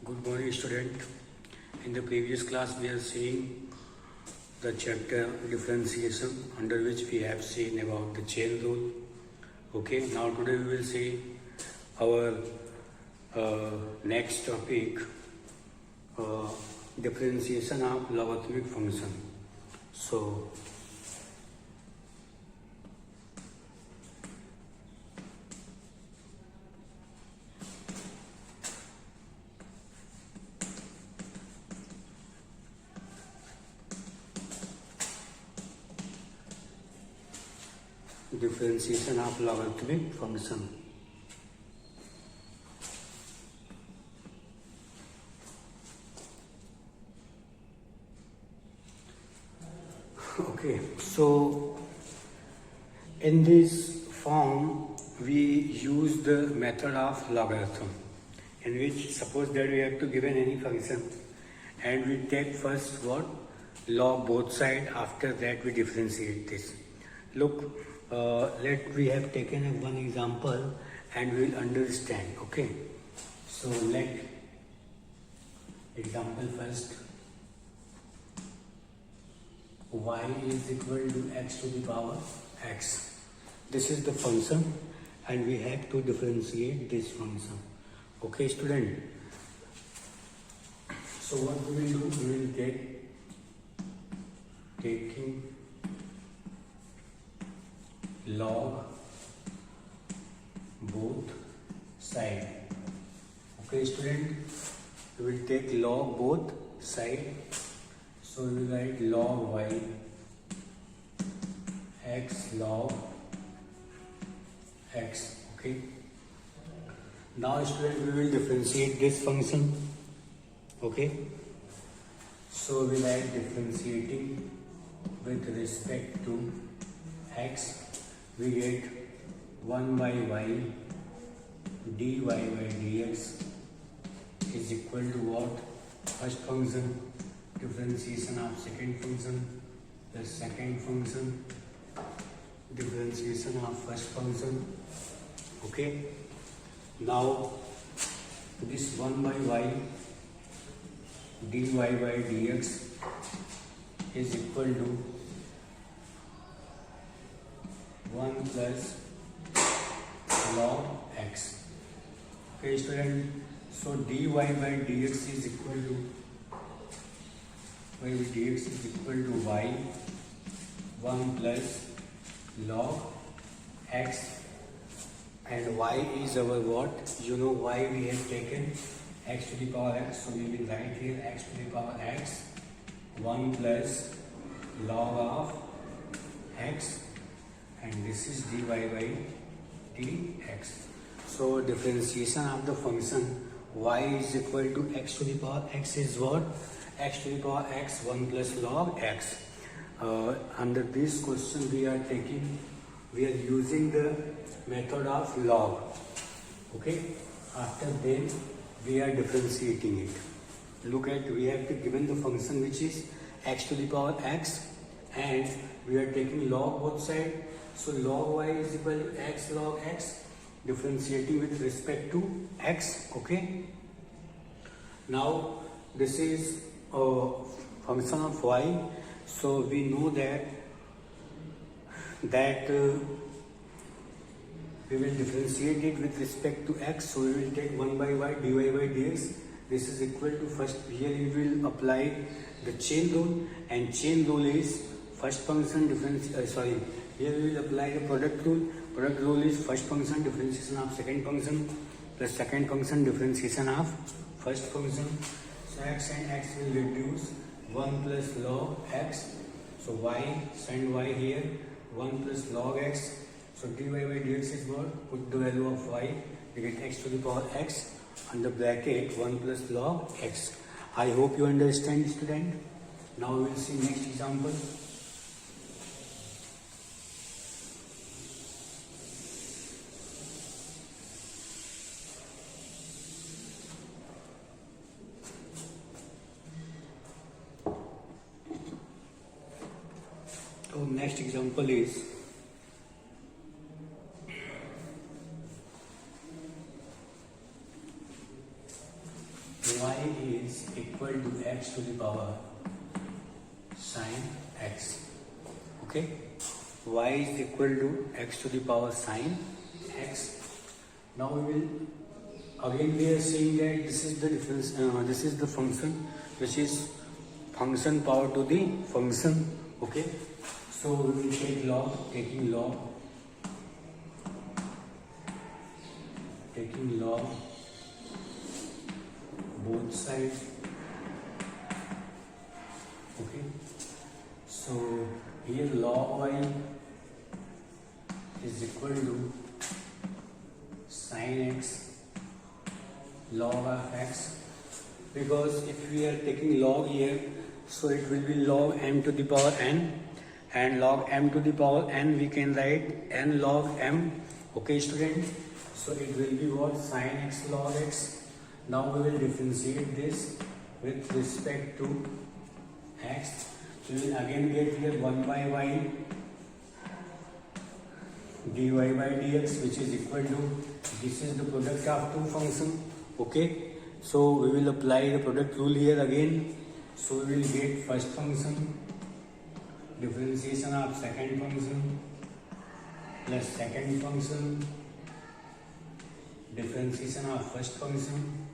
Good morning, student. In the previous class, we are seeing the chapter differentiation, under which we have seen about the chain rule. Okay, now today we will see our next topic, differentiation of logarithmic function. So, differentiation of logarithmic function. Okay, so in this form we use the method of logarithm, in which suppose that we have to given any function and we take first what? Log both sides, after that we differentiate this. Look, we have taken one example and we will understand. Okay, so let example first. Y is equal to x to the power x. This is the function and we have to differentiate this function. Okay, student. So what we will do? We will taking log both side. Okay, student. We will take log both side. So we will write log y x log x. Okay. Now, student, we will differentiate this function. Okay. So we write differentiating with respect to x. We get 1 by y dy by dx is equal to what? First function differentiation of second function plus second function differentiation of first function. Okay. Now this 1 by y dy by dx is equal to 1 plus log x. Okay, student. So dy by dx is equal to dx is equal to y 1 plus log x, and y is our what? You know why we have taken x to the power x, so we will write here x to the power x 1 plus log of x, and this is dy by dx. So differentiation of the function y is equal to x to the power x is what? X to the power x 1 plus log x. Under this question we are using the method of log. Okay. After then we are differentiating it. Look at, we have given the function which is x to the power x and we are taking log both sides. So log y is equal to x log x, differentiating with respect to x. Okay. Now this is a function of y, so we know that we will differentiate it with respect to x, so we will take 1 by y dy by dx. This is equal to, first here we will apply the chain rule, and chain rule is first function here we will apply the product rule. Product rule is first function differentiation of second function plus second function differentiation of first function. So x and x will reduce 1 plus log x. So y, send y here, 1 plus log x. So dy by dx is what? Put the value of y, we get x to the power x under bracket 1 plus log x. I hope you understand, student. Now we will see next example. So next example is y is equal to x to the power sine x. Okay, y is equal to x to the power sine x. Now we will again we are seeing that this is the difference. This is the function which is function power to the function. Okay, so we will take log, taking log both sides. Okay, so here log y is equal to sin x log of x, because if we are taking log here, so it will be log m to the power n, and log m to the power n we can write n log m. Okay student, so it will be what? Sin x log x. Now we will differentiate this with respect to x. We will again get here 1 by y dy by dx, which is equal to, this is the product of two functions. Okay, so we will apply the product rule here again. So we will get first function differentiation of second function plus second function differentiation of first function.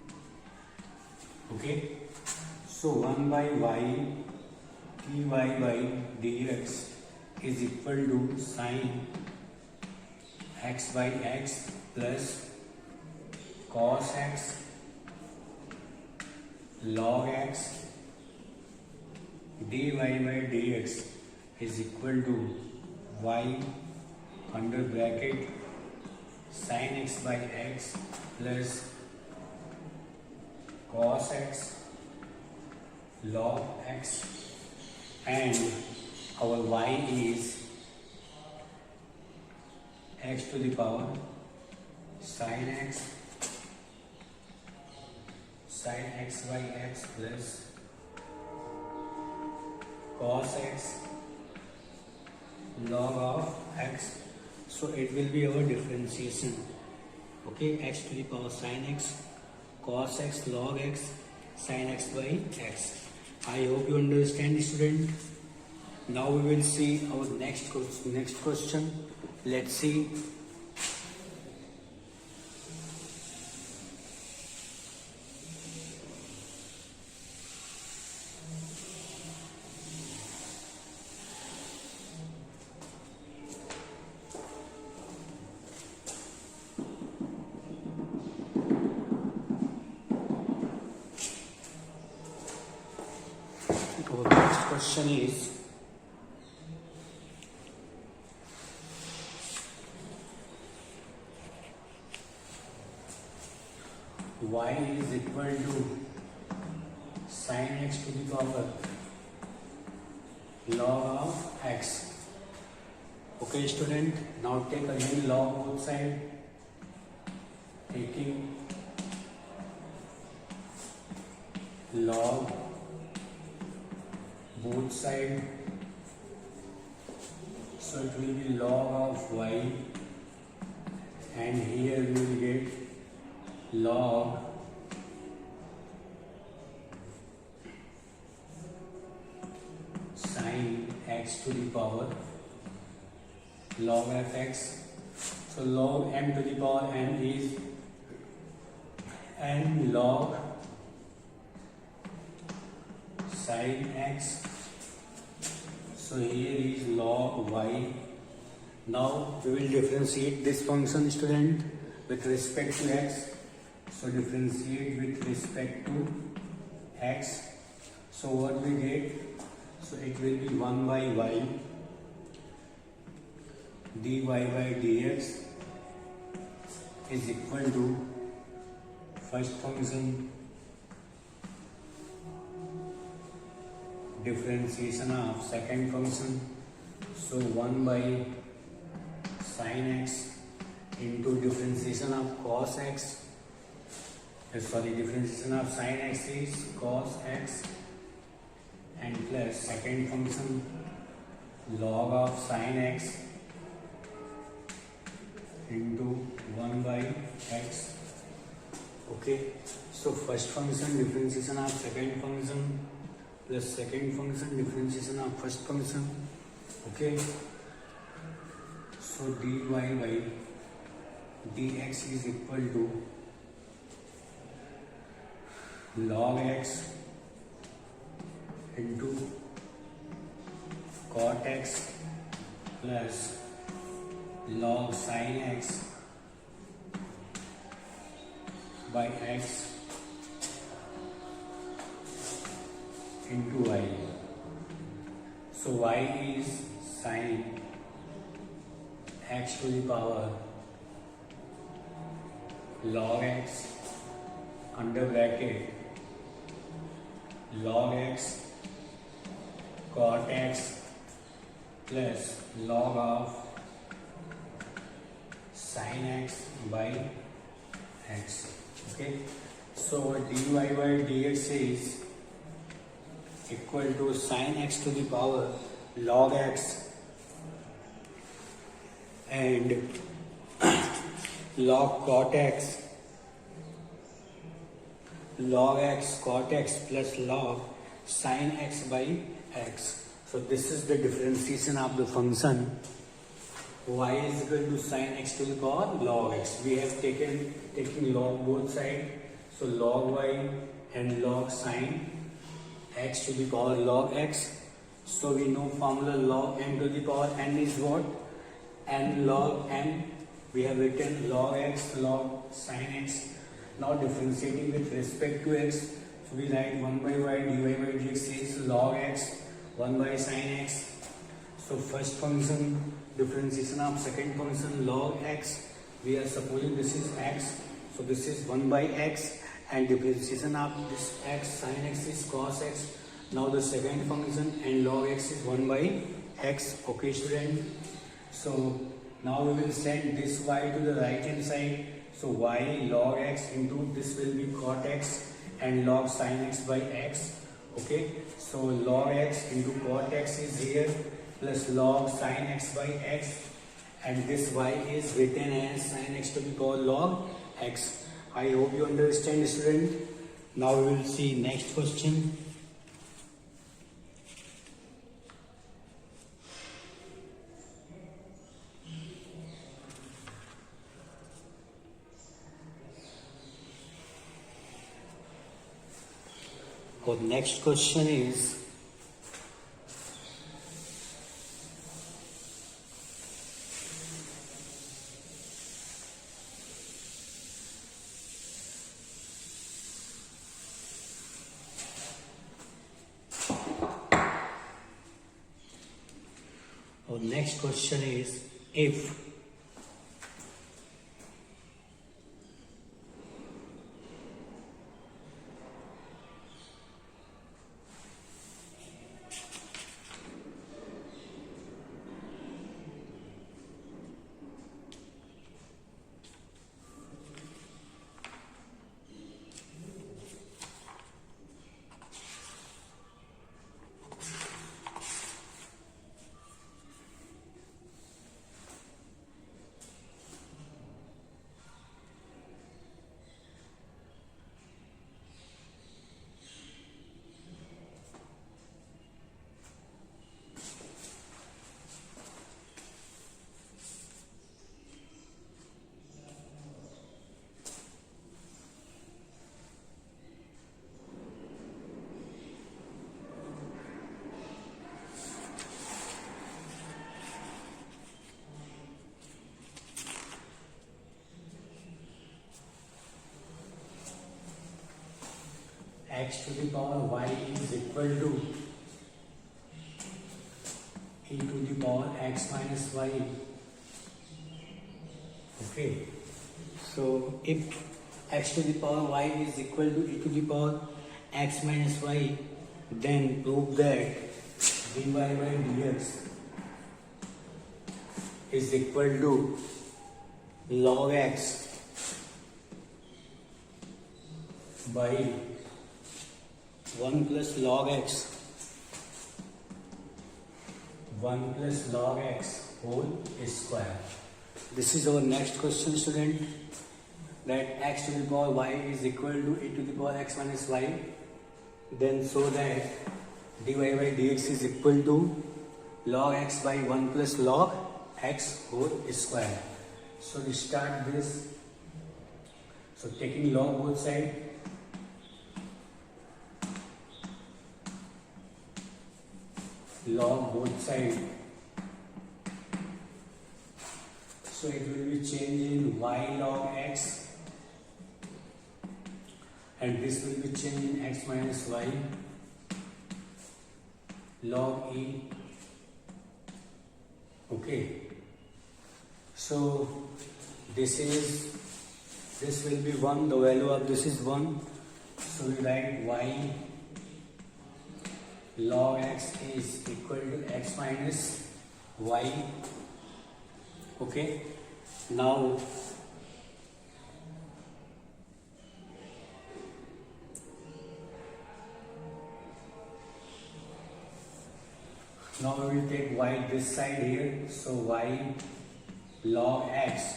Okay, so 1 by y dy by dx is equal to sin x by x plus cos x log x dy by dx is equal to y under bracket sin x by x plus cos x log x, and our y is x to the power sin x by x plus cos x log of x. So it will be our differentiation. Okay, x to the power sin x cos x log x sin x by x. I hope you understand, student. Now we will see our next question. Let's see. Our next question is, y is equal to sin x to the power log of x. Okay student, now take again log both side, taking log both side, so it will be log of y, and here we will get log sin x to the power log f x. So log m to the power n is n log sin x. So here is log y. Now we will differentiate this function, student, with respect to x. So differentiate with respect to x. So what we get? So it will be 1 by y dy by dx is equal to first function differentiation of second function. So 1 by sin x into differentiation of cos x. Differentiation of sin x is cos x, and plus second function log of sin x into 1 by x Okay, so first function differentiation of second function plus second function differentiation of first function. Okay, so dy by dx is equal to log x into cot x plus log sin x by x into y. So y is sin x to the power log x under bracket log x cot x plus log of sin x by x. Okay, so dy by dx is equal to sin x to the power log x and log cot x cot x plus log sin x by x. So this is the differentiation of the function y is equal to sin x to the power log x. We have taking log both sides, so log y and log sin x to the power log x. So we know formula log m to the power n is what? N log m. We have written log x log sin x. Now differentiating with respect to x, so we write 1 by y dy by dx is log x 1 by sin x. So first function differentiation of second function log x, we are supposing this is x, so this is 1 by x, and differentiation of this x sin x is cos x. Now the second function and log x is 1 by x. Okay student, so now we will send this y to the right hand side, so y log x into this will be cot x and log sin x by x. Okay, so log x into cot x is here plus log sin x by x, and this y is written as sin x to the power log x. I hope you understand student. Now we will see next question. Our next question is if x to the power y is equal to e to the power x minus y. Okay, so if x to the power y is equal to e to the power x minus y, then prove that dy by dx is equal to log x by 1 plus log x whole square. This is our next question student. that x to the power y is equal to e to the power x minus y, then so that dy by dx is equal to log x by 1 plus log x whole square. So we start this. So taking log both sides, log both sides. So it will be changed in y log x, and this will be changed in x minus y log e. Okay. So this will be 1, the value of this is 1. So we write y log x is equal to x minus y. Okay. Now we will take y this side here. So y log x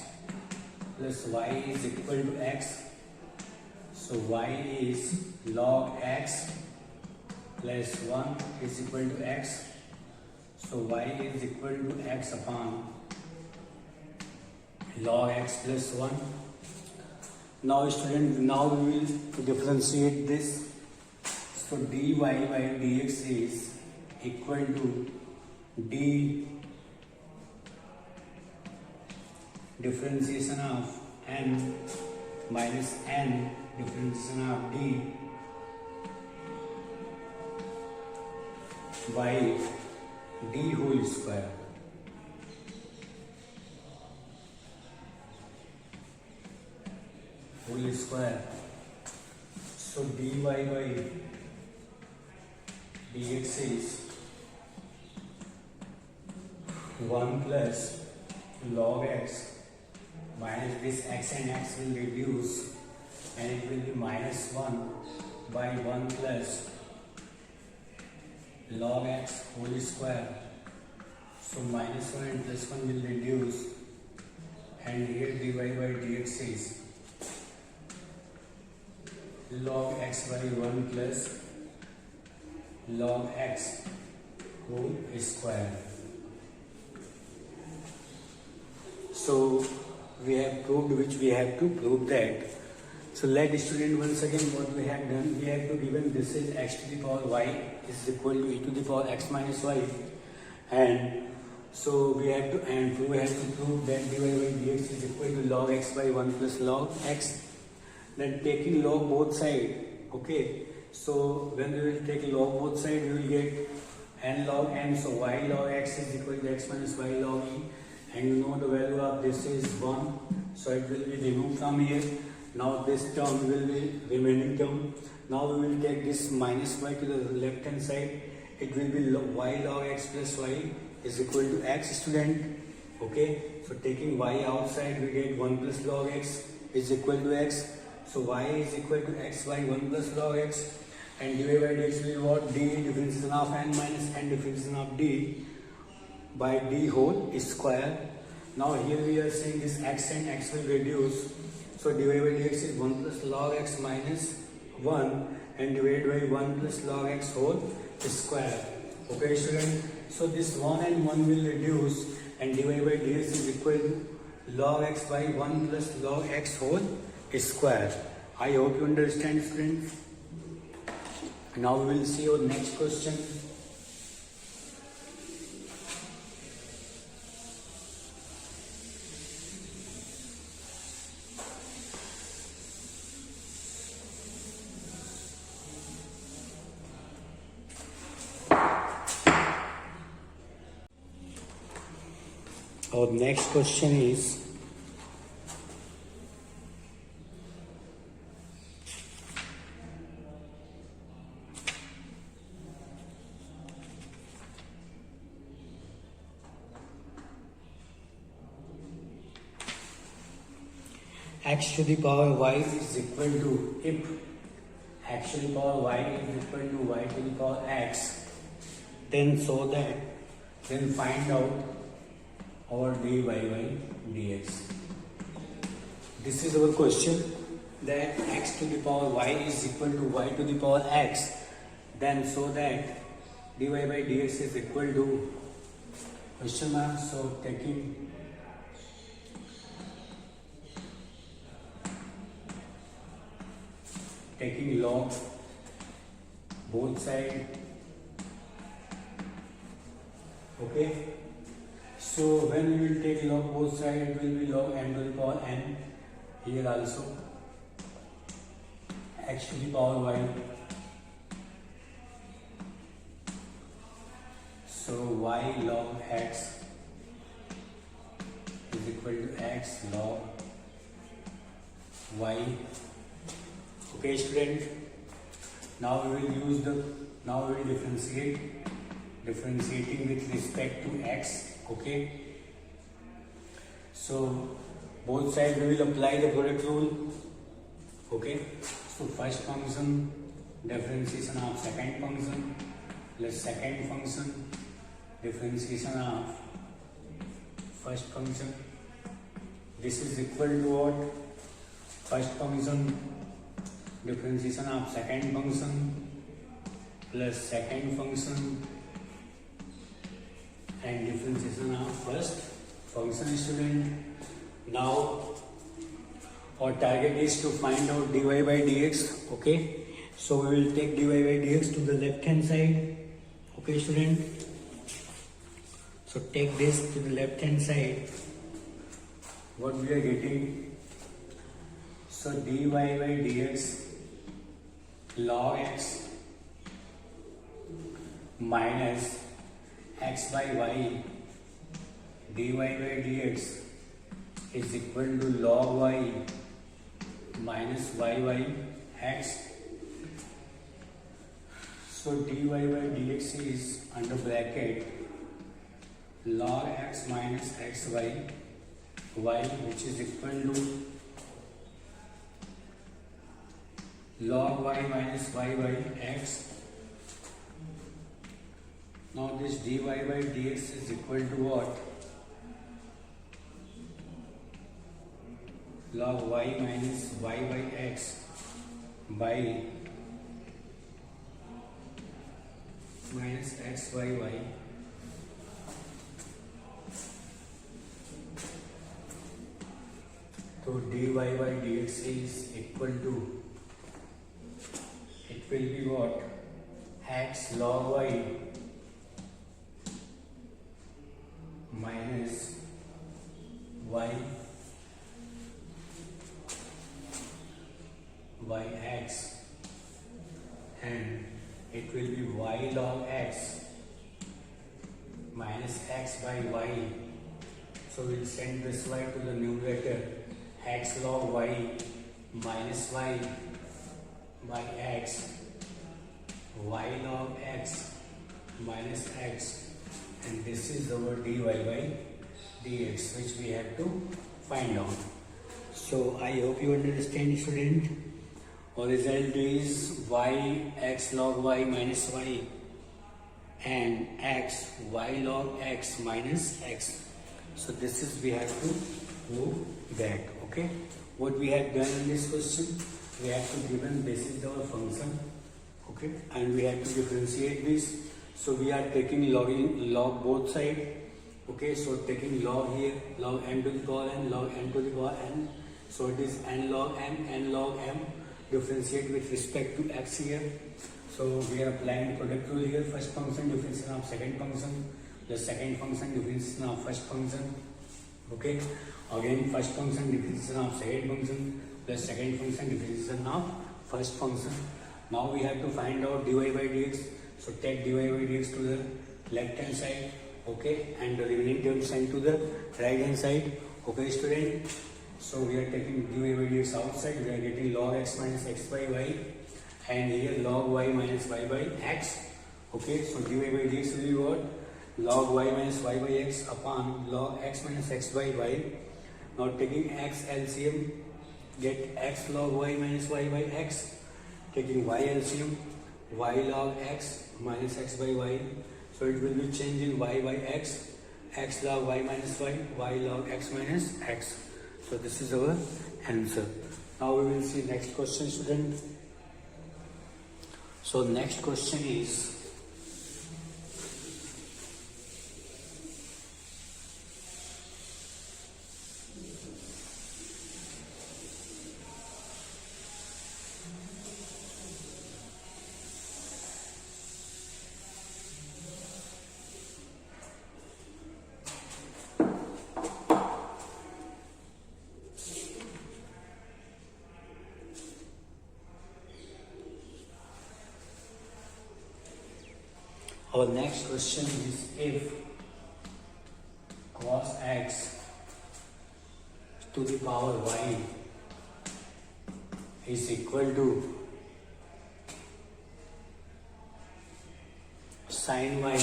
plus y is equal to x. So y is log x plus 1 is equal to x. So y is equal to x upon log x plus 1. Now student, now we will differentiate this. So dy by dx is equal to d differentiation of n minus n differentiation of d by d whole square. Whole square. So dy by dx is 1 plus log x minus this x and x will reduce, and it will be minus 1 by 1 plus log x whole square. So minus 1 and plus 1 will reduce, and here dy by dx is log x by 1 plus log x whole square. So we have proved which we have to prove that. So let student once again what we have done. We have to given this is x to the power y is equal to e to the power x minus y, and so we have to prove that dy by dx is equal to log x by 1 plus log x. Then taking log both sides. Okay. So when we will take log both sides, we will get n log n. So y log x is equal to x minus y log e. And you know the value of this is 1, so it will be removed from here. Now this term will be remaining term. Now we will take this minus y to the left hand side. It will be y log x plus y is equal to x, student. Okay, so taking y outside we get 1 plus log x is equal to x. So y is equal to x by 1 plus log x, and dy by dx will be what? D differentiation of n minus n differentiation of d by d whole square. Now here we are saying this x and x will reduce. So dy by dx is 1 plus log x minus 1 and divided by 1 plus log x whole square. Okay student. So this 1 and 1 will reduce, and dy by dx is equal to log x by 1 plus log x whole square. I hope you understand, students. Now we will see our next question. Our next question is x to the power y is equal to, if x to the power y is equal to y to the power x, then find out our dy by dx. this is our question, that x to the power y is equal to y to the power x, then so that dy by dx is equal to question mark. So taking log both side. Okay, so when we will take log both side, it will be log n to the power n. Here also x to the power y. So y log x is equal to x log y. Okay, student. Now we will differentiating with respect to x. Okay. So both sides we will apply the product rule. Okay. So first function differentiation of second function plus second function differentiation of first function. This is equal to what? First function differentiation of second function plus second function and differentiation of first function, student. Now our target is to find out dy by dx. Okay, so we will take dy by dx to the left hand side. Okay, student. So take this to the left hand side. What we are getting? So dy by dx log x minus x by y dy by dx is equal to log y minus y by x. So dy by dx is under bracket log x minus x by y, which is equal to log y minus y by x. Now this dy by dx is equal to what? Log y minus y by x by minus x by y. So dy by dx is equal to, it will be what? X log y minus y by x, and it will be y log x minus x by y. So we'll send this y to the numerator, x log y minus y by x, y log x minus x, and this is our dy by dx, which we have to find out. So I hope you understand, student. Our result is y x log y minus y and x y log x minus x. So this is, we have to move back. Okay, what we have done in this question, we have to given this is our function. Okay, and we have to differentiate this. So we are taking log both side. Okay, so taking log here, log n to the power n, log n to the power n. So it is n log m. Differentiate with respect to x here. So we are applying product rule here. First function differentiation of second function plus second function differentiation of first function. Okay, again first function differentiation of second function plus second function differentiation of first function. Now we have to find out dy by dx. So take dy by dx to the left hand side. Okay, and the remaining term sent to the right hand side. Okay, student. So we are taking dy by dx outside. We are getting log x minus x by y, and here log y minus y by x. Okay, so dy by dx will be what? Log y minus y by x upon log x minus x by y. Now taking x LCM, get x log y minus y by x. Taking y LCM, y log x minus x by y. So it will be changed in y by x, x log y minus y, y log x minus x. So this is our answer. Now we will see next question, student. So next question is, our next question is, if cos x to the power y is equal to sin y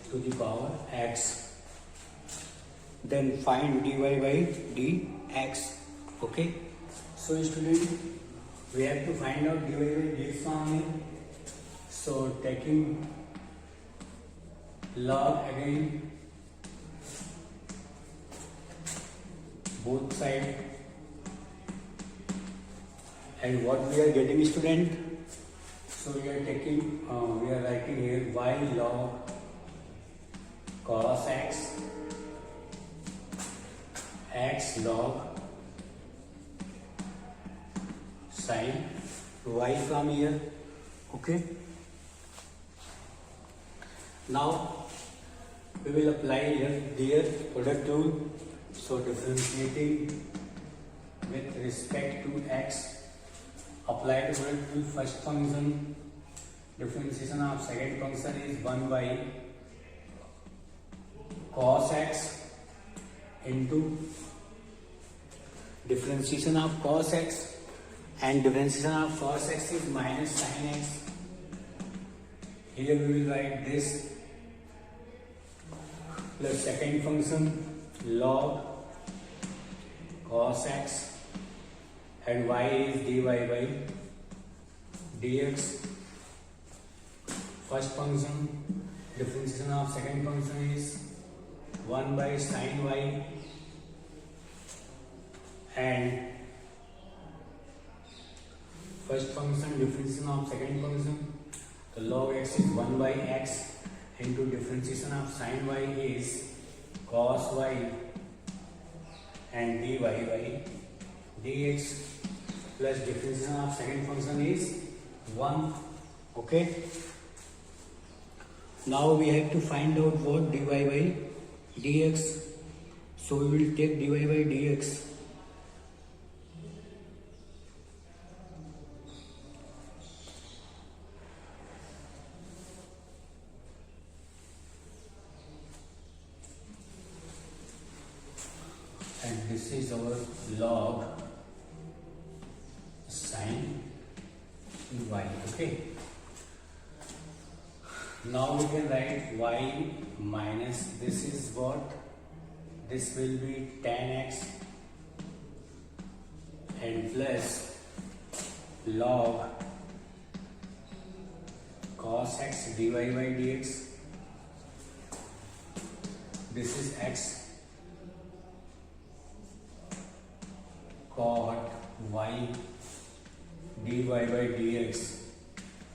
to the power x, then find dy by dx. Okay, so student, we have to find out dy by dx only. So taking log again both sides, and what we are getting, student, so we are taking we are writing here y log cos x, x log sin y from here. Okay, now we will apply here their product rule. So differentiating with respect to x, apply the product rule. First function, differentiation of second function is 1 by cos x into differentiation of cos x, and differentiation of cos x is minus sin x. Here we will write this plus second function log cos x, and y is dy by dx. First function, differentiation of second function is 1 by sin y, and first function differentiation of second function, the log x is 1 by x into differentiation of sin y is cos y, and dy by dx plus differentiation of second function is 1. Okay, now we have to find out what dy by dx. So we will take dy by dx. And this is our log sin y. Okay, now we can write y minus, this is what, this will be tan x, and plus log cos x dy by dx. This is x cot y dy by dx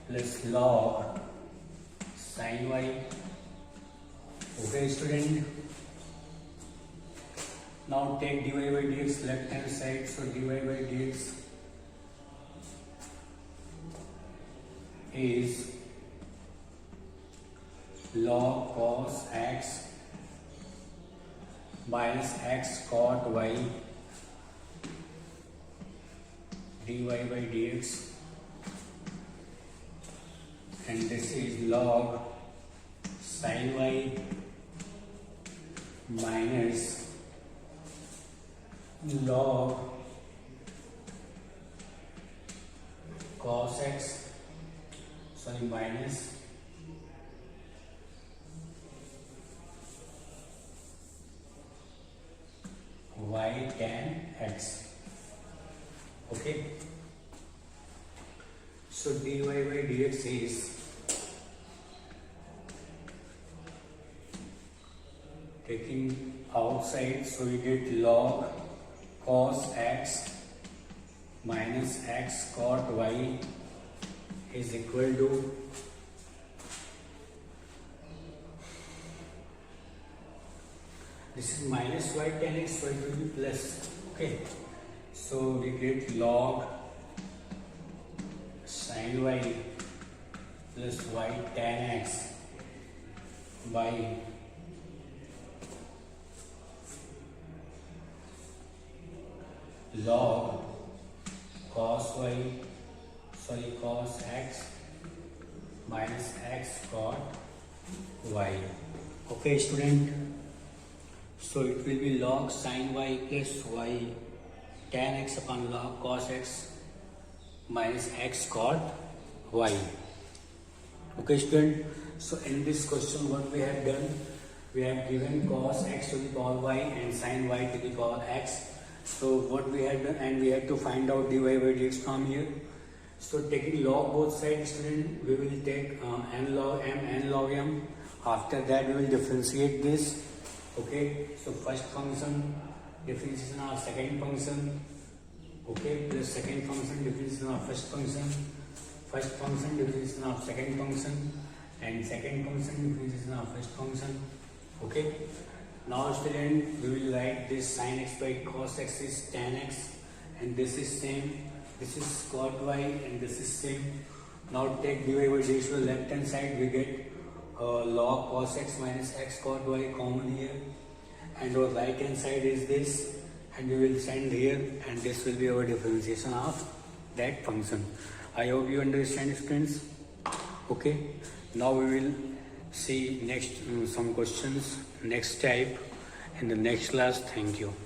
plus log sin y. Okay, student, now take dy by dx left hand side. So dy by dx is log cos x minus x cot y dy by dx, and this is log sin y minus log cos x, minus y tan x. Okay, so dy by dx is taking outside, so we get log cos x minus x cot y is equal to this is minus y tan x, so it will be plus. Okay, so we get log sin y plus y tan x by log cos x minus x cot y. Okay, student. So it will be log sin y plus y tan x upon log cos x minus x cot y. Okay, student. So in this question, what we have done, we have given cos x to the power y and sin y to the power x. So what we have done, and we have to find out dy by dx from here. So taking log both sides, student, we will take n log m, n log m. After that, we will differentiate this. Okay, so first function differentiation of second function. Okay, plus second function differentiation of first function differentiation of second function, and second function differentiation of first function. Okay, now student, we will write this sin x by cos x is tan x, and this is same, this is cot y, and this is same. Now take dy by dx to the left hand side, we get log cos x minus x cot y common here, and our right hand side is this, and we will send here, and this will be our differentiation of that function. I hope you understand, students. Okay, now we will see next some questions next type in the next class. Thank you.